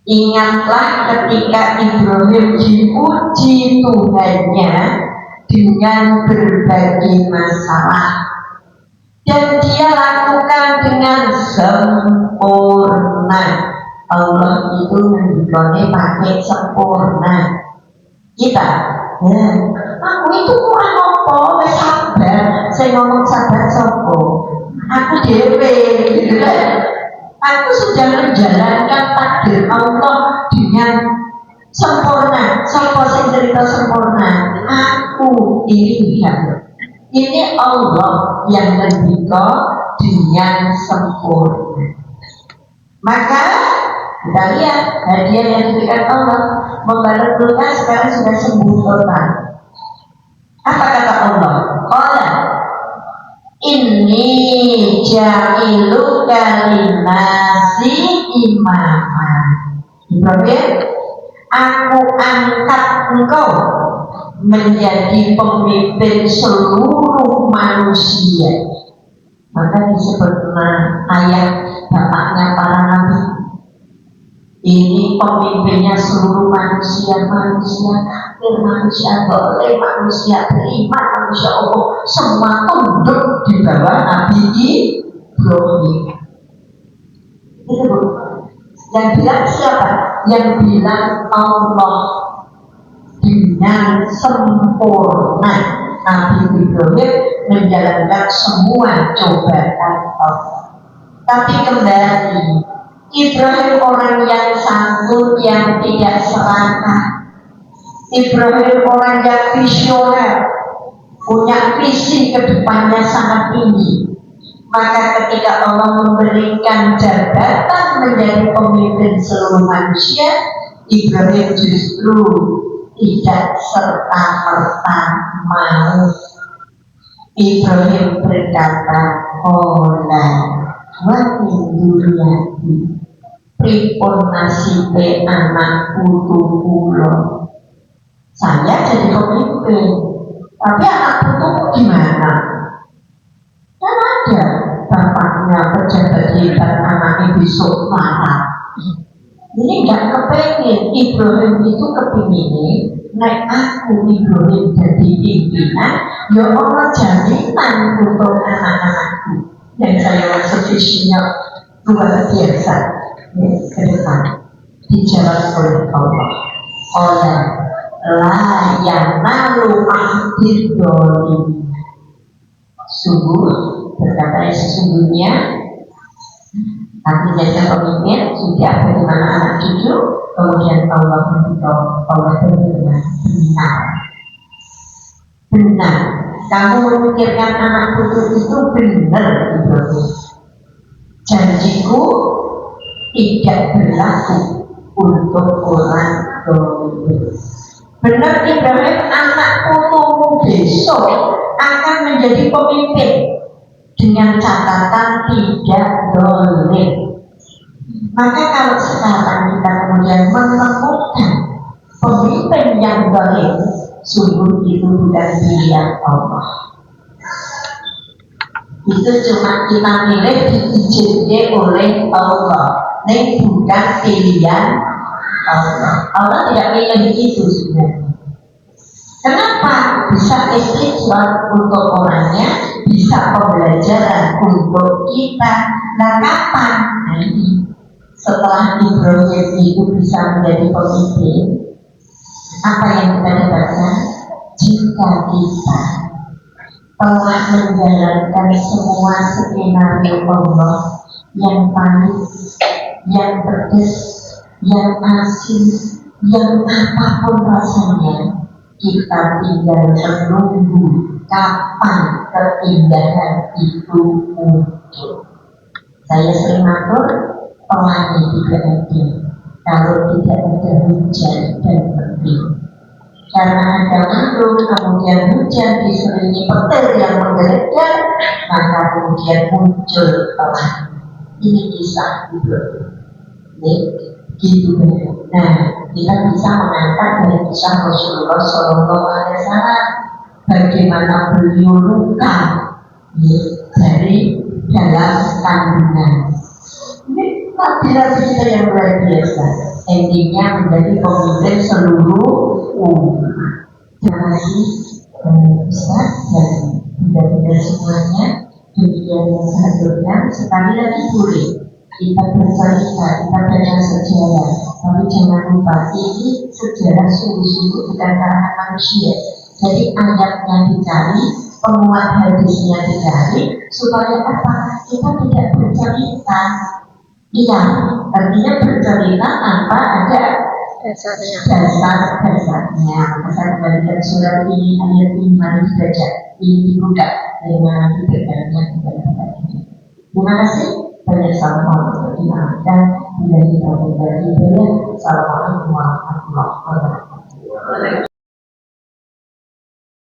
Ingatlah ketika Ibrahim diuji Tuhannya dengan berbagai masalah, dan dia lakukan dengan sempurna. Allah itu mendikoni pakai sempurna. Kita, aku itu kurang apa, sabar. Saya ngomong sabar sopo, aku dewe, gitu kan? Aku sudah menjalankan takdir Allah dengan sempurna. Sopo sing cerita sempurna, aku ini lihat. Ini Allah yang mendikon dengan sempurna. Maka kita lihat hadiah yang diberikan Allah, membalas luka sekarang sudah sembuh total. Apa kata Allah? Qala inni ja'iluka linnasi imama. Ibrahim, aku angkat engkau menjadi pemimpin seluruh manusia. Maka disebut ayat bapaknya para nabi. Ini pemimpinnya seluruh manusia, manusia kafir, manusia boleh, manusia beriman, manusia Allah, semua tunduk di bawah Nabi Ibrahim. Itu Bu. Yang bilang siapa? Yang bilang Allah dengan sempurna. Nabi Ibrahim menjalankan semua cobaan Allah. Tapi kembali, Ibrahim orang yang santun, yang tidak serakah. Ibrahim orang yang visioner, punya visi ke depannya sangat tinggi. Maka ketika Allah memberikan jabatan menjadi pemimpin seluruh manusia, Ibrahim justru tidak serta-merta mau. Ibrahim berkata, "Ola wa min dunyati pripun nasibe anak putu kula. Saya jadi pemimpin, tapi anak putuku gimana? Kan ada bapaknya bapaknya pejabat hebat, anaknya besok marah. Ini nggak kepengen. Ibrahim itu kepinginnya naik aku Ibrahim jadi pimpinan, ya Allah jaminan untuk anak-anakku yang saya maksud visinya luar biasa ke depan dijalan oleh Allah. Oleh la yang lalu akhir doli. Sungguh berkata sesungguhnya nanti jadi pemimpin sudah bagaimana anak cucu, kemudian Allah beritahu, Allah berfirman benar. Kamu memikirkan anak cucu itu benar, Ibrahim. Janjiku tidak berlaku untuk orang dolim. Benar Ibrahim, anak putumu besok akan menjadi pemimpin dengan catatan tidak dolim. Maka kalau sekarang kita kemudian menemukan pemimpin yang dolim, sungguh itu bukan pilihan Allah. Itu cuma kita milih diizinkan oleh Allah, ini bukan pilihan Allah. Allah tidak pilih itu sebenarnya. Kenapa bisa istighfar untuk orangnya, bisa pembelajaran untuk kita? Nah kapan? Nanti setelah Ibrahim itu bisa menjadi pemimpin, apa yang kita dapatkan? Jika kita telah menjalankan semua skenario Allah yang panis, yang pedas, yang asin, yang apapun rasanya, kita tinggal menunggu kapan keindahan itu muncul. Saya sering atur pelangi tidak ada kalau tidak ada hujan dan petir. Karena ada mendung, kemudian hujan diselingi petir yang menggelegar, maka kemudian muncul pelangi. Ini kisah hidup. Gitu. Nah, kita bisa mengangkat dari kisah Rasulullah SAW bagaimana beliau luka dari dalam kandungan. Ini nabi-nabi kita yang luar biasa. Endingnya menjadi pemimpin seluruh umat. Terima kasih Ustaz dan bunda-bunda semuanya. Demikian yang saya aturkan. Sekali lagi boleh kita bercerita, kita baca sejarah, tapi jangan lupa ini sejarah sungguh-sungguh bukan karangan manusia. Jadi ayatnya dicari, penguat hadisnya dicari, supaya apa? Kita tidak bercerita. Iya, artinya bercerita tanpa ada dasarnya. Maka saya kembalikan surat ini, ayat ini mari dibaca, ini dibuka dari mana diberkatnya kepada kita. Terima kasih. Banyak salam untuk dimaafkan bila kita kembali. Assalamualaikum warahmatullahi wabarakatuh.